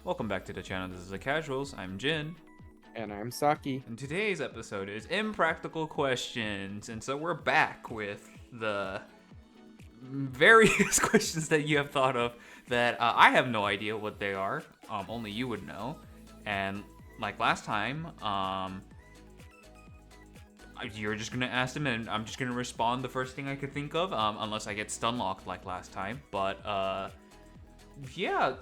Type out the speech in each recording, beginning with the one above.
Welcome back to the channel. This is The Casuals. I'm Jin. And I'm Saki. And today's episode is Impractical Questions. And so we're back with the various questions that you have thought of that I have no idea what they are. Only you would know. And like last time, you're just going to ask them and I'm just going to respond the first thing I could think of, unless I get stun locked like last time. But,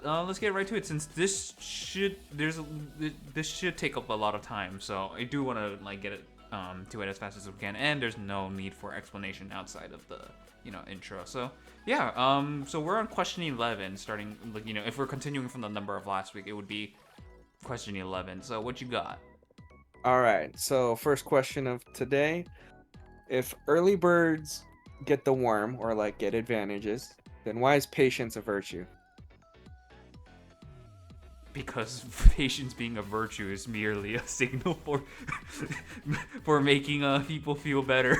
let's get right to it. Since this should take up a lot of time, so I do want to get it to it as fast as we can, and there's no need for explanation outside of the intro. So so we're on question 11, starting if we're continuing from the number of last week, it would be question 11. So what you got? All right. So first question of today: if early birds get the worm or get advantages, then why is patience a virtue? Because patience being a virtue is merely a signal for for making people feel better.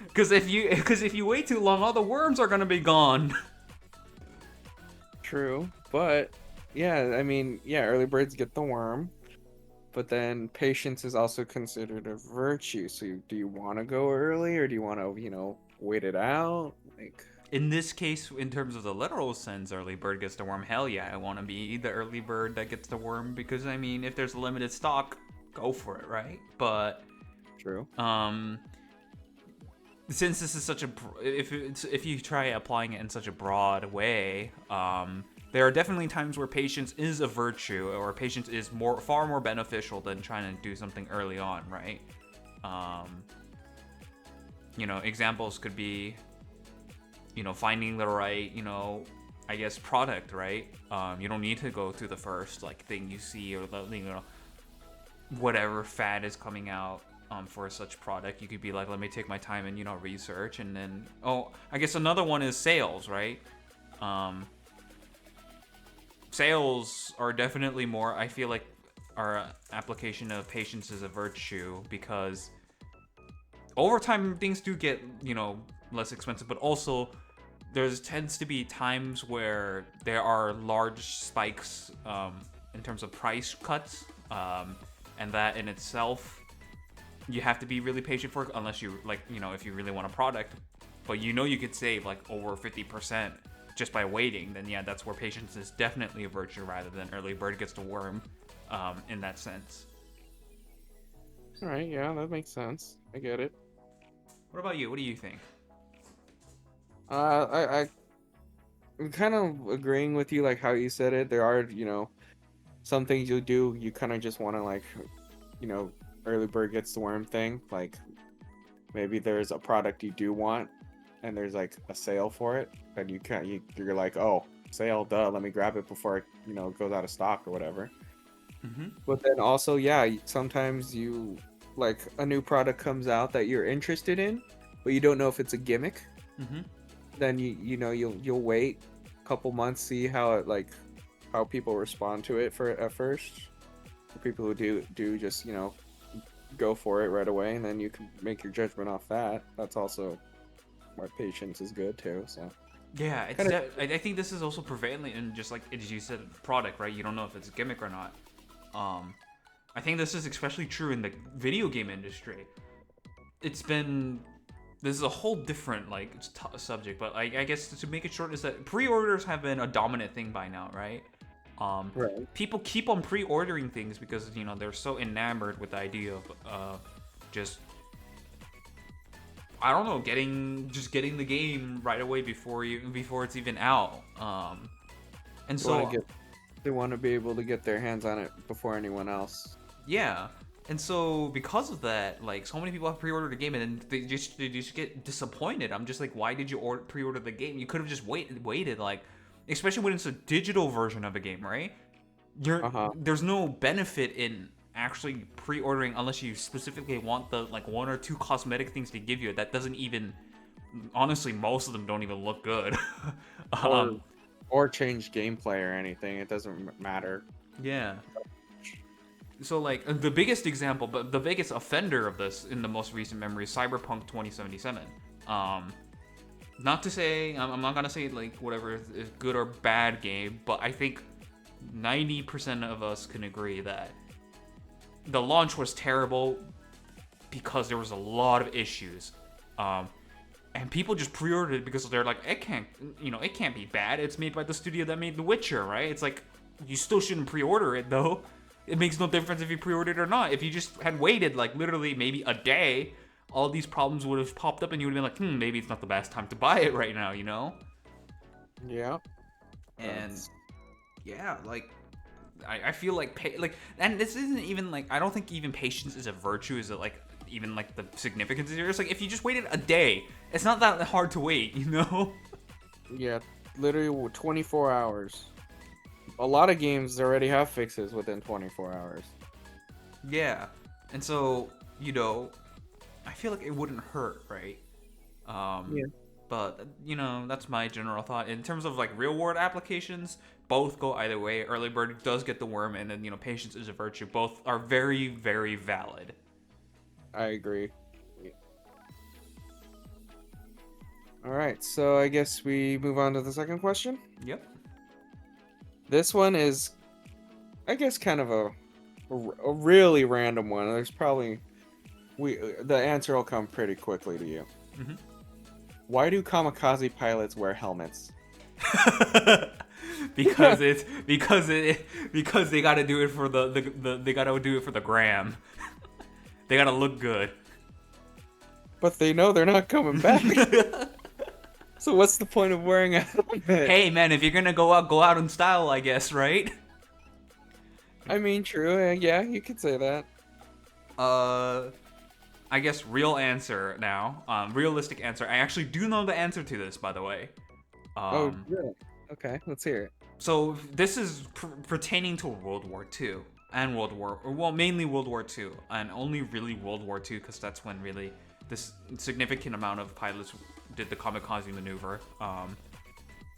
Because if you wait too long, all the worms are gonna be gone. True, but early birds get the worm, but then patience is also considered a virtue. So do you want to go early, or do you want to wait it out? In this case, in terms of the literal sense, early bird gets the worm. Hell yeah, I want to be the early bird that gets the worm, because I mean, if there's a limited stock, go for it, right? But True. Since this is such a if you try applying it in such a broad way, there are definitely times where patience is a virtue, or patience is far more beneficial than trying to do something early on, right? Examples could be finding the right, I guess product, right? You don't need to go to the first thing you see, or the whatever fad is coming out for such product. You could be like, let me take my time and research, and then I guess another one is sales, right? Sales are definitely more, I feel like, our application of patience is a virtue, because over time things do get less expensive, but also there tends to be times where there are large spikes in terms of price cuts, and that in itself you have to be really patient for, unless you if you really want a product, but you could save over 50% just by waiting. Then that's where patience is definitely a virtue, rather than early bird gets the worm in that sense. All right. Yeah, that makes sense. I get it. What about you? What do you think? I'm kind of agreeing with you, how you said it. There are, some things you do, you kind of just want to, early bird gets the worm thing. Maybe there's a product you do want, and there's a sale for it, and you're like, oh, sale, duh, let me grab it before it, goes out of stock or whatever. Mm-hmm. But then also, sometimes you, a new product comes out that you're interested in, but you don't know if it's a gimmick. Mm-hmm. Then you'll wait a couple months, see how it how people respond to it at first. For people who do just go for it right away, and then you can make your judgment off that. That's also why patience is good too. So yeah, I think this is also prevalent in, just as you said, product, right? You don't know if it's a gimmick or not. I think this is especially true in the video game industry. This is a whole different subject, but I guess to make it short is that pre-orders have been a dominant thing by now, right? Right. People keep on pre-ordering things because they're so enamored with the idea of just, I don't know, getting the game right away before it's even out. And so They want to be able to get their hands on it before anyone else. yeah. And so because of that, so many people have pre-ordered a game, and then they just get disappointed. I'm just like, why did you pre-order the game? You could have just waited, especially when it's a digital version of a game, right? There's no benefit in actually pre-ordering unless you specifically want the one or two cosmetic things to give you. That doesn't even, honestly, most of them don't even look good. Or change gameplay or anything. It doesn't matter. Yeah. So the biggest example, but the biggest offender of this in the most recent memory is Cyberpunk 2077. not to say I'm not gonna say like whatever is good or bad game, but I think 90% of us can agree that the launch was terrible because there was a lot of issues. And people just pre-ordered it because they're like, it can't be bad. It's made by the studio that made The Witcher, right? It's like, you still shouldn't pre-order it though. It makes no difference if you pre-ordered it or not. If you just had waited like literally maybe a day, all these problems would have popped up and you would have been like, maybe it's not the best time to buy it right now, you know? Yeah. And yeah, like I feel like and this isn't even like, I don't think even patience is a virtue. Is it like even like the significance here? It's like if you just waited a day, it's not that hard to wait, you know? Yeah, literally 24 hours. A lot of games already have fixes within 24 hours. Yeah, and so I feel like it wouldn't hurt, right? Yeah. But that's my general thought. In terms of like real world applications, both go either way. Early bird does get the worm, and then patience is a virtue. Both are very, very valid. I agree. All right, so I guess we move on to the second question. Yep. This one is, I guess, kind of a really random one. There's probably the answer will come pretty quickly to you. Mm-hmm. Why do kamikaze pilots wear helmets? because they gotta do it for they gotta do it for the gram. They gotta look good. But they know they're not coming back. So what's the point of wearing a helmet? Hey man, if you're gonna go out in style, I guess, right? I mean, true. Yeah, you could say that. I guess real answer now. Realistic answer. I actually do know the answer to this, by the way. Oh, really? Okay, let's hear it. So this is pertaining to World War II and mainly World War II, and only really World War II, because that's when really this significant amount of pilots did the kamikaze maneuver.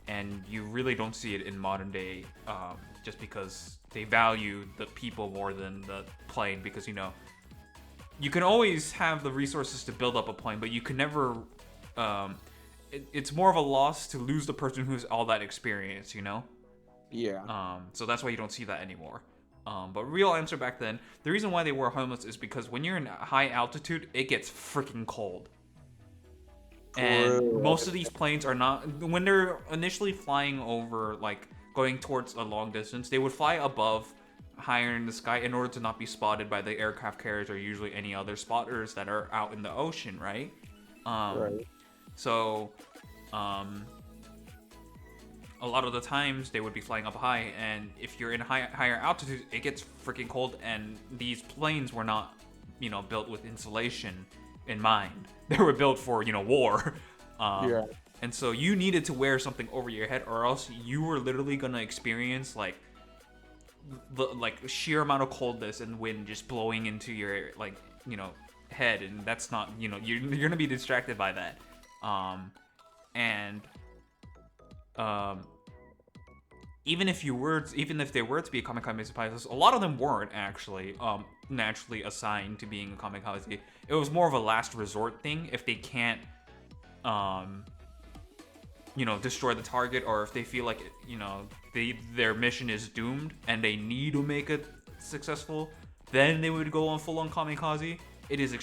And you really don't see it in modern day, just because they value the people more than the plane, because you can always have the resources to build up a plane, but you can never. It's more of a loss to lose the person who's all that experienced, Yeah. So that's why you don't see that anymore. But real answer back then, the reason why they wore helmets is because when you're in high altitude, it gets freaking cold. And most of these planes are not, when they're initially flying over, like going towards a long distance, they would fly above, higher in the sky, in order to not be spotted by the aircraft carriers or usually any other spotters that are out in the ocean, right? Right. So, a lot of the times they would be flying up high, and if you're in higher altitude, it gets freaking cold, and these planes were not, built with insulation in mind. They were built for, war. Yeah. And so you needed to wear something over your head, or else you were literally gonna experience like the sheer amount of coldness and wind just blowing into your head, and that's not you're gonna be distracted by that. Even if they were to be a kamikaze pilots, a lot of them weren't actually naturally assigned to being a kamikaze. It was more of a last resort thing if they can't destroy the target, or if they feel like their mission is doomed and they need to make it successful, then they would go on full on kamikaze. It is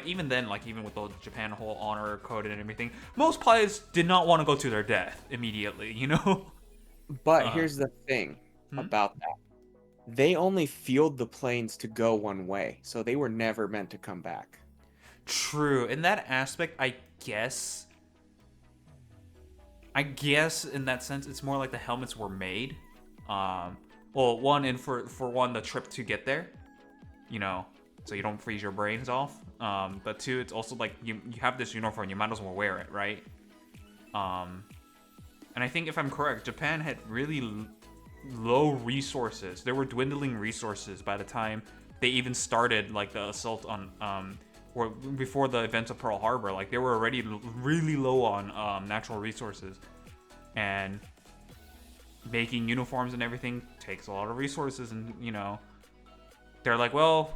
even then, even with the Japan whole honor code and everything, most pilots did not want to go to their death immediately, But here's the thing about that. They only fueled the planes to go one way, so they were never meant to come back. True. In that aspect, I guess in that sense, it's more like the helmets were made. Well, one, and for one, the trip to get there, so you don't freeze your brains off. But two, it's also like you have this uniform, you might as well wear it, right? And I think if I'm correct, Japan had really low resources. There were dwindling resources by the time they even started the assault on or before the events of Pearl Harbor. They were already really low on natural resources, and making uniforms and everything takes a lot of resources. And they're like, well,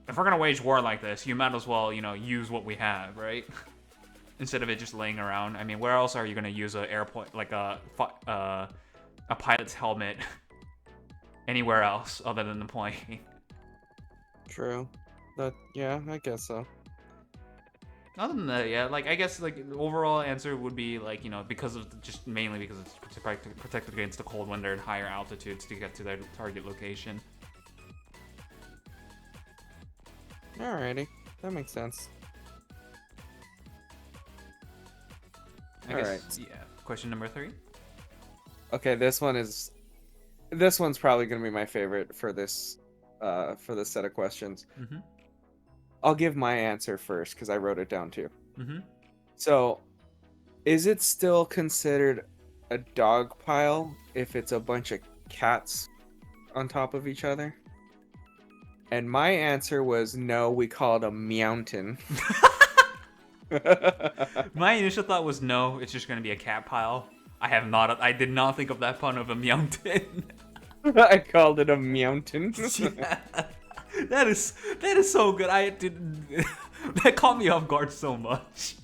if we're gonna wage war like this, you might as well use what we have, right? instead of it just laying around. I mean, where else are you gonna use a airport like a pilot's helmet anywhere else other than the plane? True. Yeah, I guess so. Other than that, yeah, like I guess like the overall answer would be like because of just mainly because it's protected against the cold when they're at higher altitudes to get to their target location. Alrighty, that makes sense. I guess, yeah. Question number 3. Okay, this one's probably gonna be my favorite for this set of questions. Mm-hmm. I'll give my answer first because I wrote it down too. Mm-hmm. So, is it still considered a dog pile if it's a bunch of cats on top of each other? And my answer was no, we call it a mountain. My initial thought was no, it's just gonna be a cat pile. I did not think of that pun of a mountain. I called it a mountain. Yeah. That is so good. I didn't. That caught me off guard so much.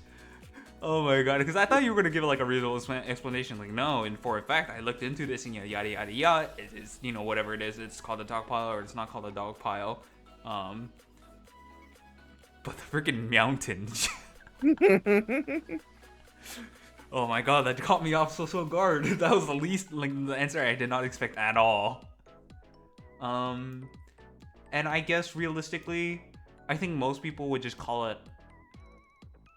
Oh my god, because I thought you were gonna give it like a reasonable explanation. Like no, and for a fact, I looked into this and yada yada yada. It is whatever it is. It's called a dog pile or it's not called a dog pile. But the freaking mountain. Oh my god, that caught me off so guard. That was the least the answer I did not expect at all. And I guess realistically, I think most people would just call it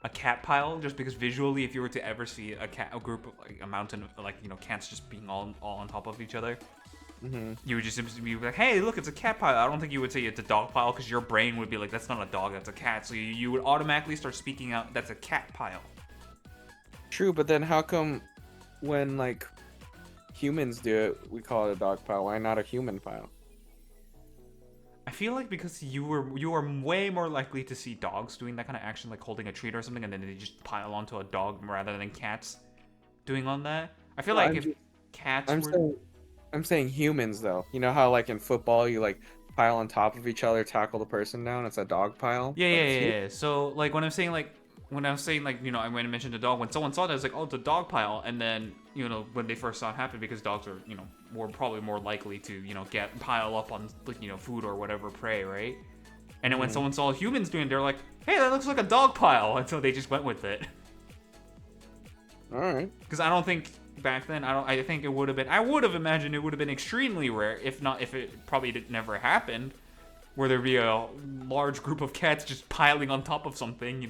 a cat pile, just because visually, if you were to ever see a group of like a mountain of like cats just being all on top of each other, you would just be like, hey, look, it's a cat pile. I don't think you would say it's a dog pile because your brain would be like, that's not a dog, that's a cat. So you would automatically start speaking out, that's a cat pile. True, but then how come when like humans do it, we call it a dog pile? Why not a human pile? I feel like because you are way more likely to see dogs doing that kind of action, like holding a treat or something, and then they just pile onto a dog rather than cats doing on that. I feel like if cats were... I'm saying humans though. You know how like in football you like pile on top of each other, tackle the person down. It's a dog pile. Yeah. So like when I was saying when I mentioned the dog, when someone saw that, it's like, oh, it's a dog pile, and then when they first saw it happen, because dogs are were probably more likely to pile up on like food or whatever prey, right? And then when someone saw humans doing it, they're like, hey, that looks like a dog pile, and so they just went with it. All right. Because I don't think back then, I think it would have been, I would have imagined it would have been extremely rare, if it probably never happened, where there'd be a large group of cats just piling on top of something,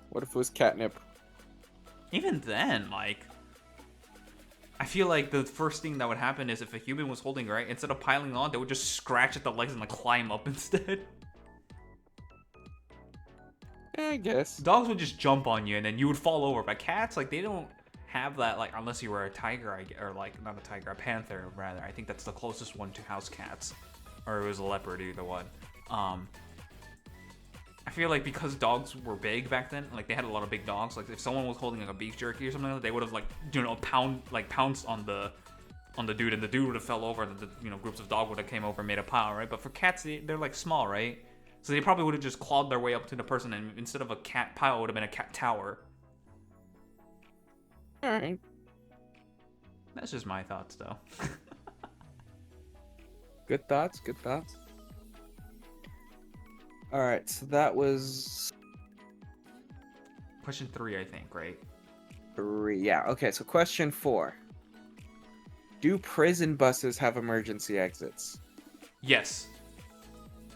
What if it was catnip? Even then, like, I feel like the first thing that would happen is if a human was holding, right, instead of piling on, they would just scratch at the legs and like climb up instead. Yeah, I guess. Dogs would just jump on you and then you would fall over. But cats, like, they don't have that, like, unless you were a tiger, or like, not a tiger, a panther, rather. I think that's the closest one to house cats. Or it was a leopard, either one. I feel like because dogs were big back then, like they had a lot of big dogs. Like if someone was holding like a beef jerky or something like that, they would have like pounced on the dude, and the dude would have fell over, and the groups of dogs would have came over and made a pile, right? But for cats, they're like small, right? So they probably would have just clawed their way up to the person, and instead of a cat pile, it would have been a cat tower. All right. That's just my thoughts, though. Good thoughts. Good thoughts. All right, so that was Question 3, I think, right? 3. Yeah. Okay. So question 4. Do prison buses have emergency exits? Yes.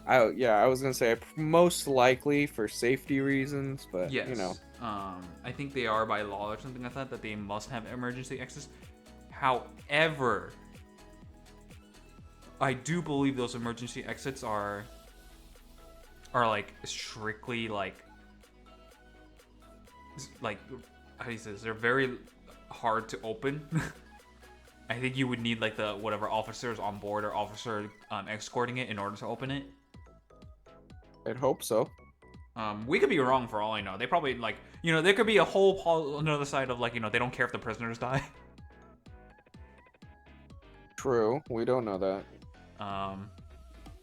I was gonna say most likely for safety reasons, but Yes. I think they are by law or something like that they must have emergency exits. However, I do believe those emergency exits are like strictly like how do you say this? They're very hard to open. I think you would need like the whatever officers on board or officer escorting it in order to open it. I'd hope so. We could be wrong for all I know. They probably like there could be a whole another side of like they don't care if the prisoners die. True, we don't know that.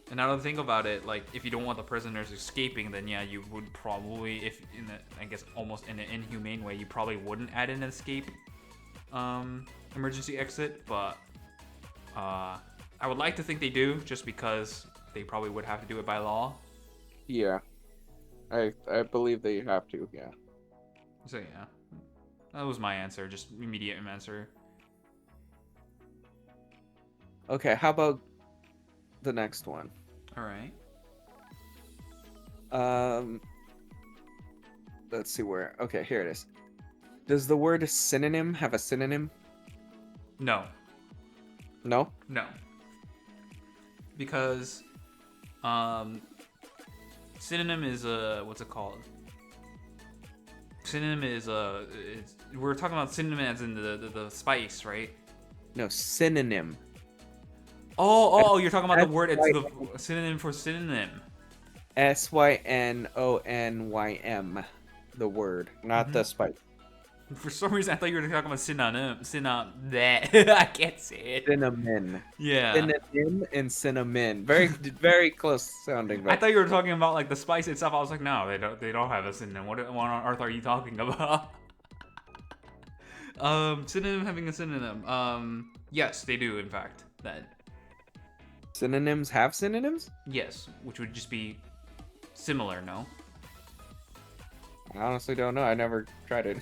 And now to think about it, like if you don't want the prisoners escaping, then yeah, you would probably, if in a, I guess almost in an inhumane way, you probably wouldn't add an escape, emergency exit. But I would like to think they do, just because they probably would have to do it by law. Yeah, I believe that you have to. Yeah. So yeah, that was my answer, just immediate answer. Okay, how about the next one? All right. Um, let's see where. Okay, here it is. Does the word synonym have a synonym? No. No. No. Because, synonym is a, what's it called? Synonym is a, we're talking about synonym as in the spice, right? No, synonym. Oh, you're talking about the word, it's S-Y- the synonym for synonym. synonym. The word, not the spice. For some reason, I thought you were talking about synonym. That. I can't say it. Cinnamon. Yeah. Synonym and cinnamon. Very, very close sounding. But I thought you were talking about like the spice itself. I was like, no, they don't have a synonym. What on earth are you talking about? Synonym having a synonym. Yes, they do, in fact. That. synonyms have synonyms? Yes, which would just be similar, no? I honestly don't know. I never tried it.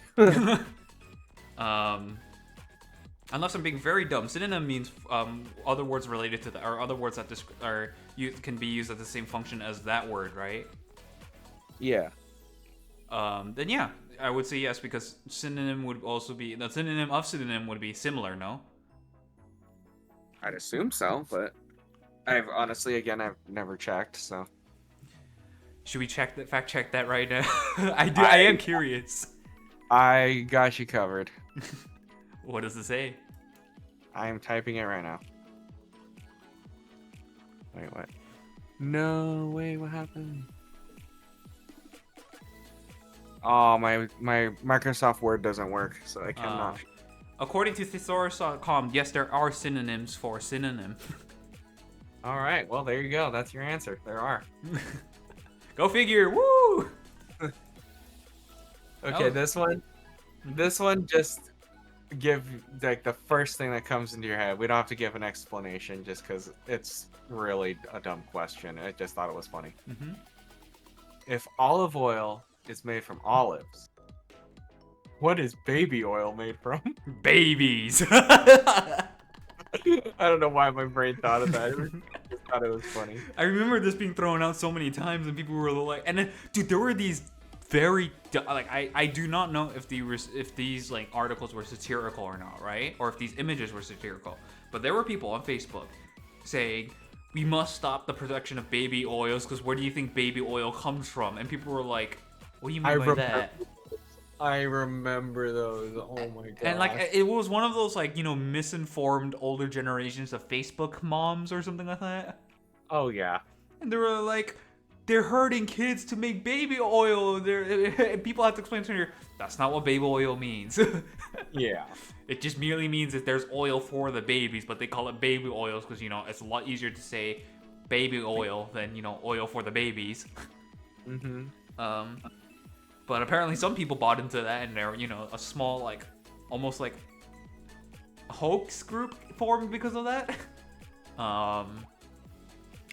Unless I'm being very dumb, synonym means other words related to that, or other words that can be used as the same function as that word, right? Yeah. Then yeah, I would say yes, because synonym would also be, the synonym of synonym would be similar, no? I'd assume so, but I've honestly, again, I've never checked, so. Should we fact check that right now? I am curious. I got you covered. What does it say? I am typing it right now. Wait, what? No, wait, what happened? Oh, my Microsoft Word doesn't work, so I cannot. According to thesaurus.com, yes, there are synonyms for synonym. All right, well, there you go. That's your answer. There are. Go figure. Woo! Okay, this one just give like the first thing that comes into your head. We don't have to give an explanation just because it's really a dumb question. I just thought it was funny. Mm-hmm. If olive oil is made from olives, what is baby oil made from? Babies. I don't know why my brain thought of that. I just thought it was funny. I remember this being thrown out so many times, and people were like, and then, dude, there were these very like I do not know if these like articles were satirical or not, right? Or if these images were satirical. But there were people on Facebook saying, we must stop the production of baby oils because where do you think baby oil comes from? And people were like, what do you mean by that? I remember those. Oh my god. And like it was one of those like, you know, misinformed older generations of Facebook moms or something like that. Oh yeah. And they were like, they're hurting kids to make baby oil. And people have to explain to her, that's not what baby oil means. Yeah. It just merely means that there's oil for the babies, but they call it baby oils because, you know, it's a lot easier to say baby oil than, you know, oil for the babies. Mm-hmm. But apparently some people bought into that, and they're, you know, a small, like, almost like hoax group formed because of that. I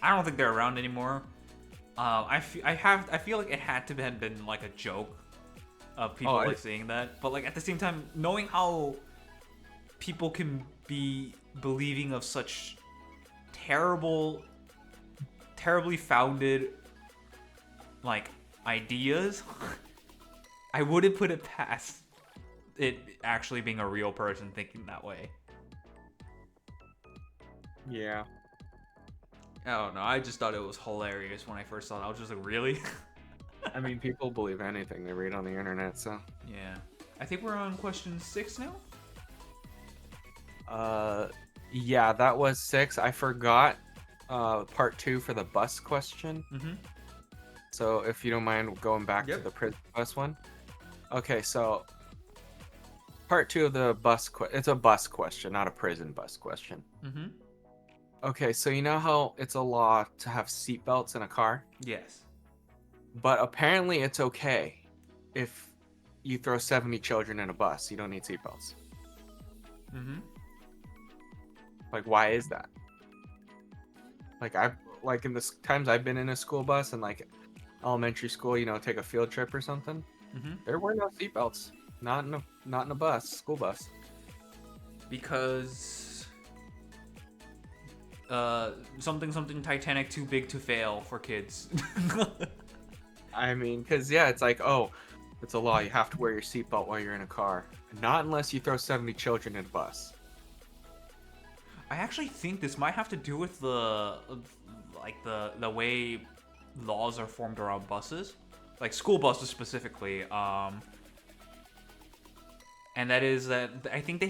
don't think they're around anymore. I feel like it had to have been like a joke of people like saying that, but like at the same time, knowing how people can be believing of such terribly founded like ideas, I wouldn't put it past it actually being a real person thinking that way. Yeah. I don't know. I just thought it was hilarious when I first saw it. I was just like, really? I mean, people believe anything they read on the internet, so. Yeah. I think we're on question 6 now? Yeah, that was 6. I forgot part 2 for the bus question. Mm-hmm. So if you don't mind going back to Yep. the prison bus one. Okay, so part 2 of the bus it's a bus question, not a prison bus question. Mm-hmm. Okay, so you know how it's a law to have seatbelts in a car, Yes. but apparently it's okay if you throw 70 children in a bus. You don't need seatbelts. Mm-hmm. Like, why is that? Like, I've like in the times I've been in a school bus and like elementary school, take a field trip or something. Mm-hmm. There were no seatbelts. Not in a bus, school bus. Because something Titanic too big to fail for kids. I mean, because yeah, it's like, oh, it's a law. You have to wear your seatbelt while you're in a car. Not unless you throw 70 children in a bus. I actually think this might have to do with the way laws are formed around buses, like school buses specifically. And that is that I think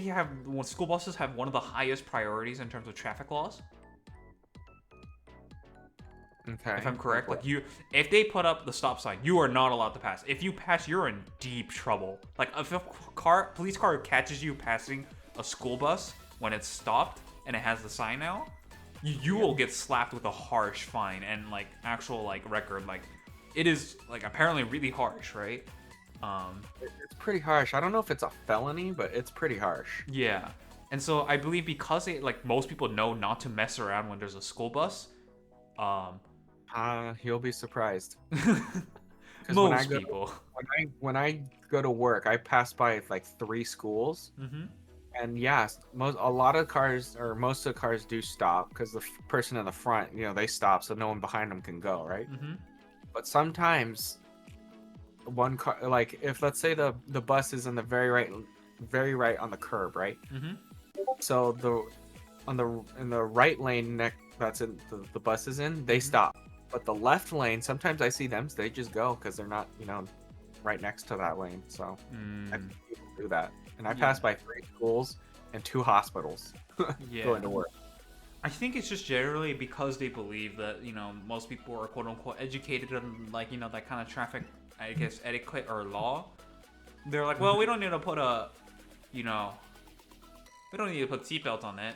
school buses have one of the highest priorities in terms of traffic laws. Okay. If I'm correct, if they put up the stop sign, you are not allowed to pass. If you pass, you're in deep trouble. Like if a police car catches you passing a school bus when it's stopped and it has the sign out, you will get slapped with a harsh fine and like actual like record. Like it is like apparently really harsh, right? It's pretty harsh. I don't know if it's a felony, but it's pretty harsh. Yeah, and so I believe because most people know not to mess around when there's a school bus. You'll be surprised. Most people. When I go to work, I pass by like 3 schools, Mm-hmm. and yes, most of the cars do stop because the person in the front, they stop so no one behind them can go, right? Mm-hmm. But sometimes one car, like if let's say the bus is in the very right on the curb, right? Mm-hmm. So in the right lane that's in the bus is in, they stop. But the left lane, sometimes I see them, they just go because they're not, right next to that lane. So I think people do that. And I passed by 3 schools and 2 hospitals going to work. I think it's just generally because they believe that, most people are quote unquote educated on that kind of traffic, I guess, etiquette or law. They're like, well, we don't need to put we don't need to put seatbelts on it.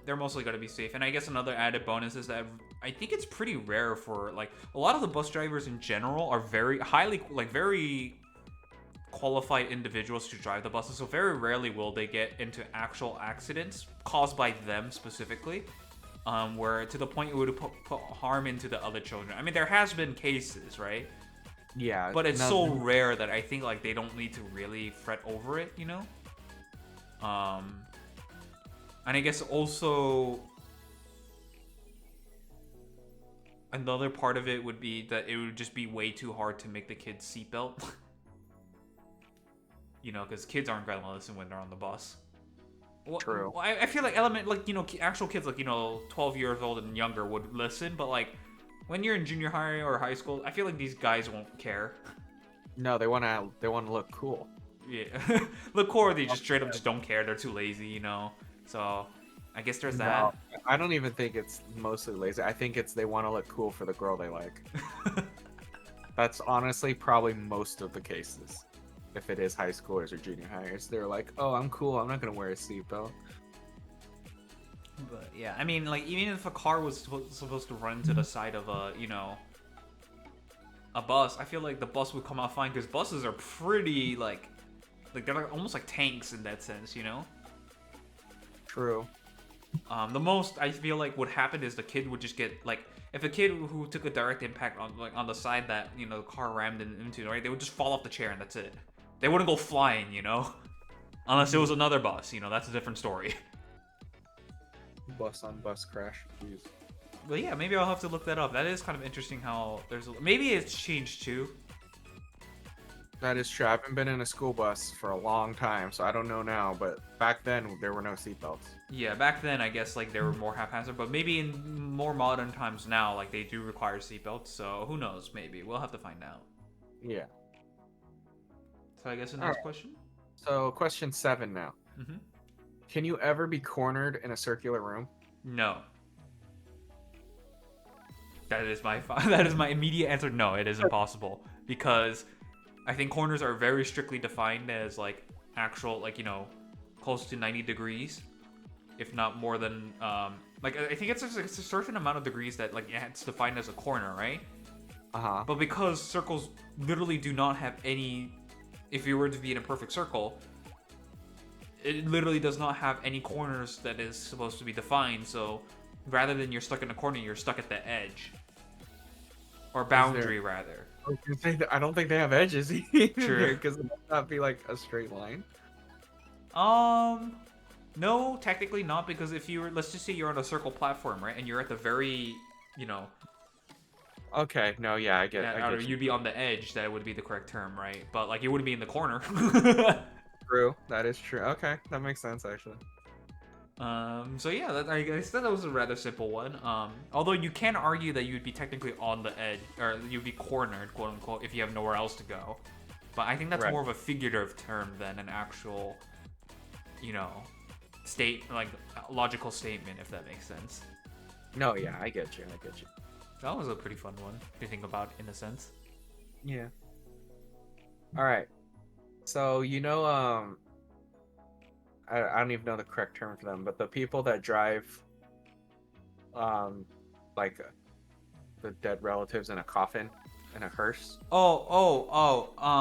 They're mostly going to be safe. And I guess another added bonus is that I think it's pretty rare for a lot of the bus drivers in general are very very qualified individuals to drive the buses. So very rarely will they get into actual accidents caused by them specifically, where to the point it would put harm into the other children. I mean, there has been cases, right? Yeah. But it's so rare that I think they don't need to really fret over it, And I guess also another part of it would be that it would just be way too hard to make the kids seatbelt. Because kids aren't going to listen when they're on the bus. True. I feel like actual kids 12 years old and younger would listen, but when you're in junior high or high school, I feel like these guys won't care. No, they want to look cool. Yeah. Look cool, or they just straight up just don't care. They're too lazy, So I guess there's that. No, I don't even think it's mostly lazy. I think it's they want to look cool for the girl they like. That's honestly probably most of the cases. If it is high schoolers or junior hires, they're like, "Oh, I'm cool. I'm not gonna wear a seatbelt." But yeah, I mean, even if a car was supposed to run to the side of a bus, I feel like the bus would come out fine because buses are pretty they're almost like tanks in that sense, True. The most I feel like would happen is the kid would just get if a kid who took a direct impact on the side that the car rammed into, right, they would just fall off the chair and that's it. They wouldn't go flying, unless it was another bus, that's a different story. Bus on bus crash. Jeez. But yeah, maybe I'll have to look that up. That is kind of interesting how maybe it's changed too. That is true. I haven't been in a school bus for a long time, so I don't know now. But back then, there were no seatbelts. Yeah, back then, I guess they were more haphazard. But maybe in more modern times now, they do require seatbelts. So who knows? Maybe we'll have to find out. Yeah. So I guess the next question. So question 7 now. Mm-hmm. Can you ever be cornered in a circular room? No. That is my immediate answer. No, it is impossible because I think corners are very strictly defined as actual close to 90 degrees. if not more than like I think it's a certain amount of degrees that like it's defined as a corner, right? Uh-huh. But because circles literally do not have any, if you were to be in a perfect circle, it literally does not have any corners that is supposed to be defined. So rather than you're stuck in a corner, you're stuck at the edge or boundary rather. I don't think they have edges either, True. because it might not be like a straight line. No, technically not, because if you were, let's just say you're on a circle platform, right, and you're at the very, you know, Okay, no, yeah, I get or you. you'd be on the edge. That would be the correct term, right? But like you wouldn't be in the corner. True, that is true. Okay, that makes sense actually. So yeah, I guess that was a rather simple one. Although you can argue that you'd be technically on the edge, or you'd be cornered, quote unquote, if you have nowhere else to go. But I think that's Right. more of a figurative term than an actual, you know, like logical statement, if that makes sense. No, yeah, I get you. That was a pretty fun one to think about, in a sense. Yeah. All right. So I don't even know the correct term for them, but the people that drive, like the dead relatives in a coffin, in a hearse. Oh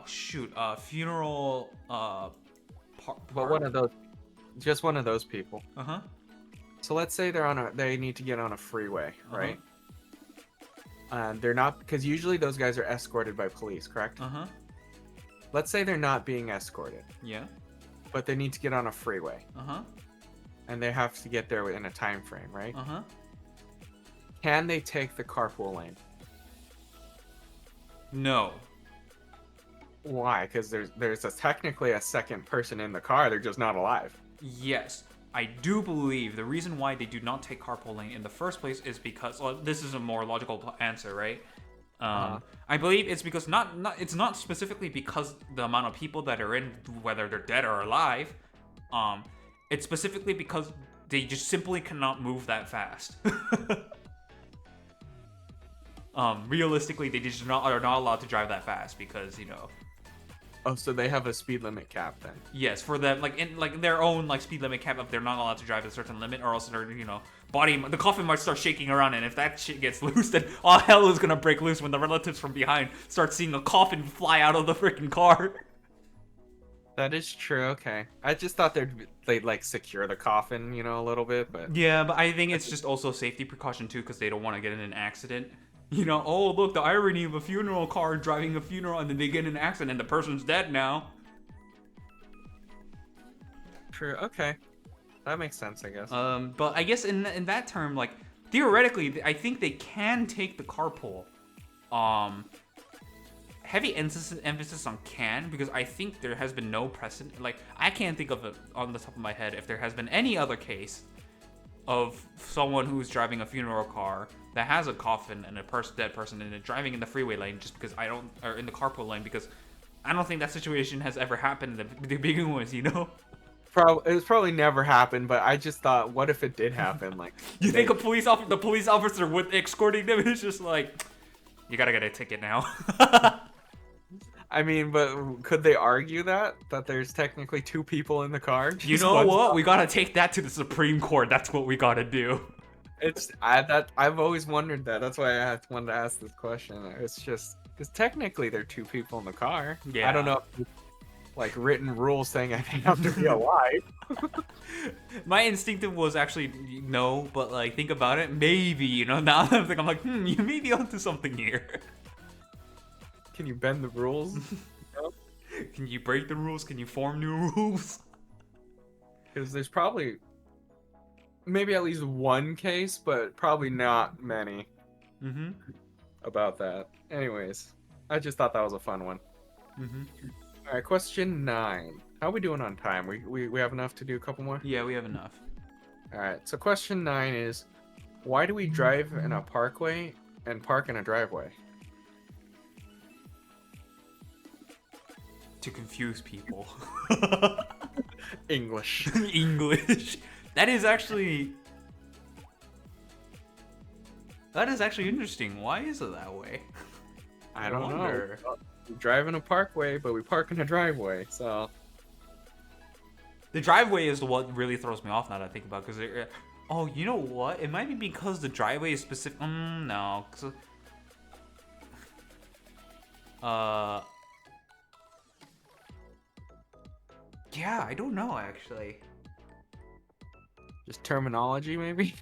shoot, funeral, But one of those, just one of those people. Uh-huh. So let's say they need to get on a freeway, right? And they're not, because usually those guys are escorted by police, correct? Uh-huh. Let's say they're not being escorted, Yeah. but they need to get on a freeway, Uh-huh. and they have to get there within a time frame, right? Uh-huh. Can they take the carpool lane? No. Why? Because there's technically a second person in the car. They're just not alive. Yes. I do believe the reason why they do not take carpooling in the first place is because, well, this is a more logical answer, right? I believe it's because it's not specifically because the amount of people that are in, whether they're dead or alive. It's specifically because they just simply cannot move that fast. Realistically, they just are not allowed to drive that fast because, you know. Oh, so they have a speed limit cap then? Yes, for them, like in like their own like speed limit cap, if they're not allowed to drive a certain limit, or else their the coffin might start shaking around, and if that shit gets loose, then all hell is gonna break loose when the relatives from behind start seeing a coffin fly out of the freaking car. That is true. Okay, I just thought they'd like secure the coffin, a little bit, but Yeah, but I think it's just also a safety precaution too, because they don't want to get in an accident. Oh look, the irony of a funeral car driving a funeral, and then they get in an accident, and the person's dead now. true. Okay, that makes sense, I guess. But I guess in that term, like theoretically, I think they can take the carpool. Heavy emphasis on can, because I think there has been no precedent. Like I can't think of it on the top of my head if there has been any other case of someone who's driving a funeral car that has a coffin and a dead person in it driving in the freeway lane just because or in the carpool lane, because I don't think that situation has ever happened in the beginning ones, It's probably never happened, but I just thought, what if it did happen? Like, You think the police officer with escorting them is just like, you gotta get a ticket now. I mean, but could they argue that there's technically two people in the car? You know what? We gotta take that to the Supreme Court. That's what we gotta do. I've always wondered that. That's why I wanted to ask this question. It's just because technically there are two people in the car. Yeah. I don't know if like written rules saying I have to be alive. My instinctive was actually no, but like think about it, maybe, now I'm like, you may be onto something here. Can you bend the rules? Can you break the rules? Can you form new rules? Because there's probably maybe at least one case, but probably not many about that. Anyways, I just thought that was a fun one. All right, question 9. How are we doing on time? We have enough to do a couple more? Yeah, we have enough. All right, so question 9 is, why do we drive in a parkway and park in a driveway? To confuse people. English. English. That is actually interesting. Why is it that way? I don't know. We drive in a parkway, but we park in a driveway, so The driveway is what really throws me off now that I think about it, because oh, you know what? It might be because the driveway is specific. No. Yeah, I don't know actually. Just terminology, maybe.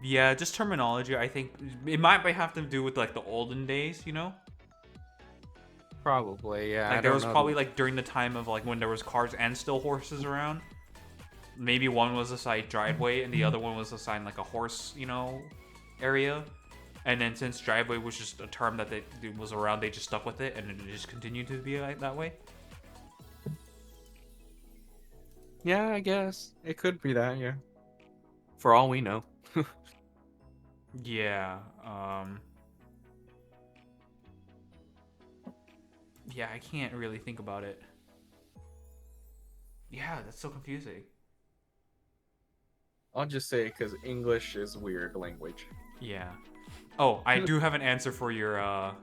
Yeah, just terminology. I think it might have to do with like the olden days, Probably, yeah. Like I there don't was know probably like during the time of like when there was cars and still horses around. Maybe one was assigned driveway and the other one was assigned like a horse, area. And then since driveway was just a term that was around, they just stuck with it and it just continued to be like that way. Yeah, I guess it could be that. Yeah. For all we know. Yeah. Yeah, I can't really think about it. Yeah, that's so confusing. I'll just say because English is weird language. Yeah. Oh, I do have an answer for your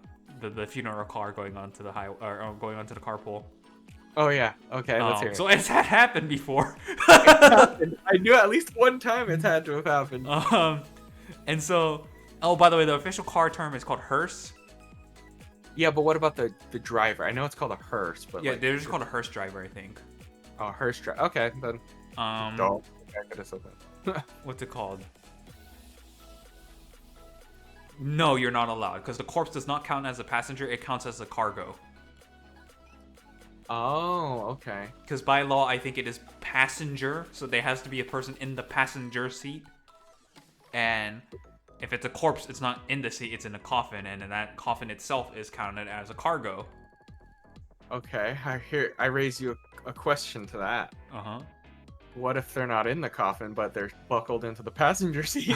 the funeral car going onto the highway or going onto the carpool. Oh yeah. Okay, let's hear it. So it's had happened before. I knew at least one time it's had to have happened. And so, oh, by the way, the official car term is called Hearse. Yeah, but what about the driver? I know it's called a hearse, but Yeah, like, they're just called a hearse driver, I think. oh, hearse driver. Okay, then. Don't. I could have said that. What's it called? No, you're not allowed because the corpse does not count as a passenger; it counts as a cargo. Oh, okay. Because by law, I think it is passenger, so there has to be a person in the passenger seat. And if it's a corpse, it's not in the seat; it's in a coffin, and then that coffin itself is counted as a cargo. Okay, I raise you a question to that. What if they're not in the coffin, but they're buckled into the passenger seat?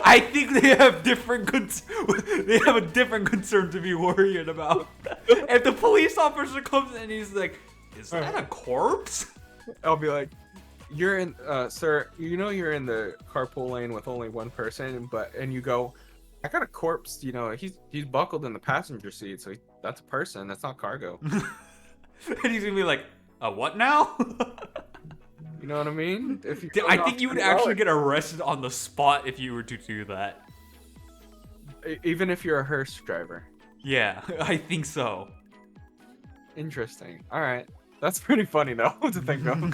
I think they have they have a different concern to be worried about. If the police officer comes and he's like, "Is that a corpse?" I'll be like, "You're in, sir. You know you're in the carpool lane with only one person, and you go, I got a corpse. You know, he's buckled in the passenger seat, so that's a person. That's not cargo." And he's gonna be like, "What now?" You know what I mean? If I think you would actually get arrested on the spot if you were to do that. Even if you're a hearse driver. Yeah, I think so. Interesting. All right, that's pretty funny though to think of.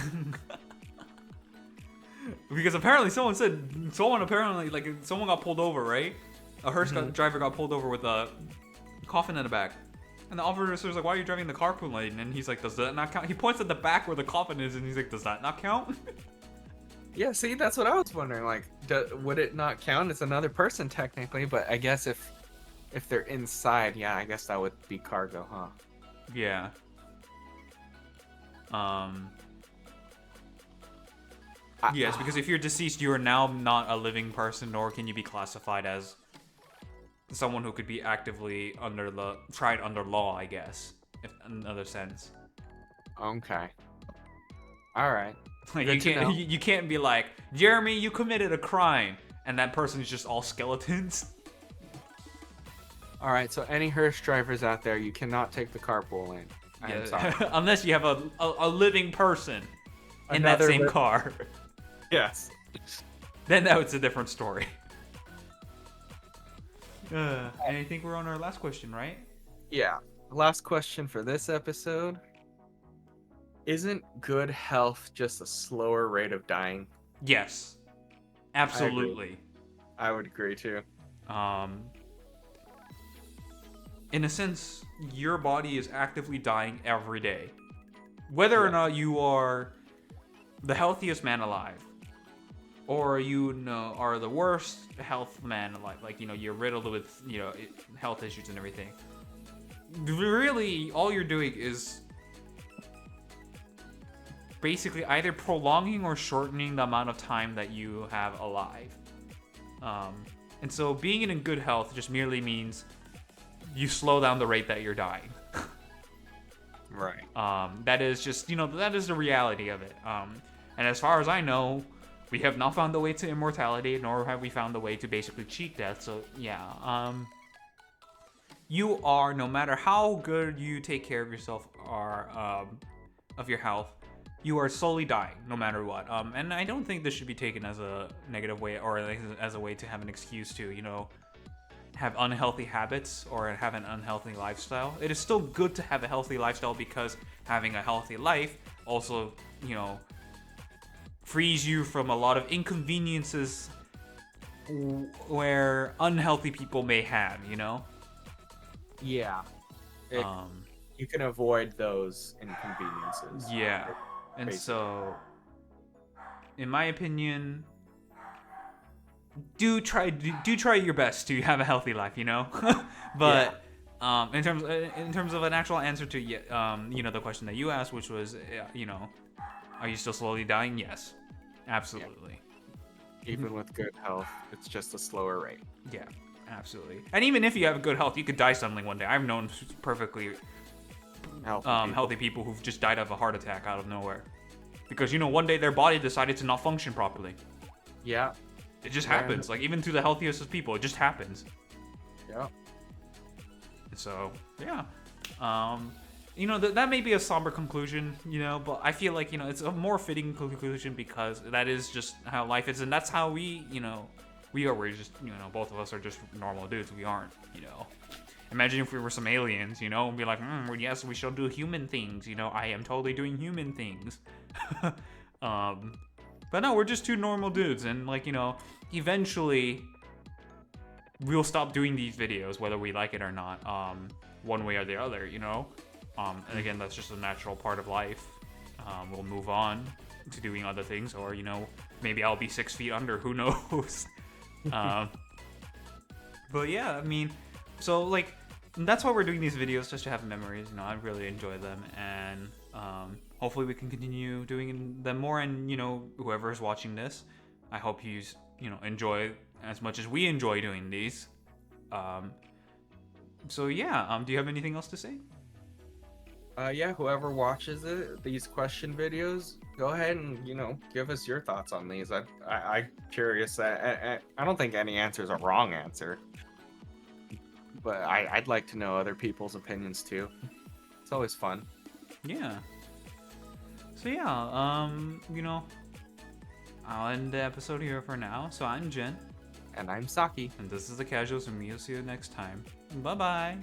Because apparently someone got pulled over, right? A hearse driver got pulled over with a coffin in the back. And the officer's like, "Why are you driving the carpool lane?" And he's like, "Does that not count?" He points at the back where the coffin is, and he's like, "Does that not count?" Yeah, see, that's what I was wondering. Like, would it not count? It's another person technically, but I guess if they're inside, yeah, I guess that would be cargo, huh? Yeah. Yes, because if you're deceased, you are now not a living person, nor can you be classified as someone who could be actively tried under law, I guess, if in another sense. Okay. All right. Like you can't be like, "Jeremy, you committed a crime," and that person's just all skeletons. All right. So any hearse drivers out there, you cannot take the carpool lane. I'm sorry. Unless you have a living person in that same car. Yes. Then that's a different story. And I think we're on our last question, right? Yeah. Last question for this episode. Isn't good health just a slower rate of dying? Yes. Absolutely. I would agree too. In a sense, your body is actively dying every day. Whether or not you are the healthiest man alive, or are the worst health man alive, like you're riddled with health issues and everything. Really, all you're doing is basically either prolonging or shortening the amount of time that you have alive. And so being in good health just merely means you slow down the rate that you're dying. Right. That is just that is the reality of it. And as far as I know, we have not found the way to immortality, nor have we found the way to basically cheat death. So yeah, you are, no matter how good you take care of yourself or of your health, you are slowly dying no matter what. And I don't think this should be taken as a negative way or as a way to have an excuse to, have unhealthy habits or have an unhealthy lifestyle. It is still good to have a healthy lifestyle because having a healthy life also, frees you from a lot of inconveniences where unhealthy people may have, Yeah. You can avoid those inconveniences. Yeah. And Basically. so, in my opinion, do try your best to have a healthy life, But in terms of an actual answer to the question that you asked, which was, are you still slowly dying? Yes, absolutely. Yeah. Even with good health, it's just a slower rate. Yeah, absolutely. And even if you have good health, you could die suddenly one day. I've known perfectly healthy people who've just died of a heart attack out of nowhere because one day their body decided to not function properly. Yeah. It just happens. Like, even to the healthiest of people, it just happens. Yeah. So, yeah. That may be a somber conclusion, but I feel like, it's a more fitting conclusion because that is just how life is. And that's how we are. We're just, both of us are just normal dudes. We aren't, Imagine if we were some aliens, and be like, yes, we shall do human things. I am totally doing human things. But no, we're just two normal dudes, and eventually we'll stop doing these videos, whether we like it or not, one way or the other, And again, that's just a natural part of life. We'll move on to doing other things, or maybe I'll be 6 feet under. Who knows? But yeah, I mean, so that's why we're doing these videos, just to have memories. I really enjoy them, and hopefully we can continue doing them more. And whoever is watching this, I hope you enjoy as much as we enjoy doing these. So yeah, do you have anything else to say? Yeah, whoever watches these question videos, go ahead and give us your thoughts on these. I'm curious. I don't think any answer is a wrong answer, but I'd like to know other people's opinions too. It's always fun. Yeah. So yeah, I'll end the episode here for now. So I'm Jin. And I'm Saki. And this is The Casuals, and we'll see you next time. Bye-bye.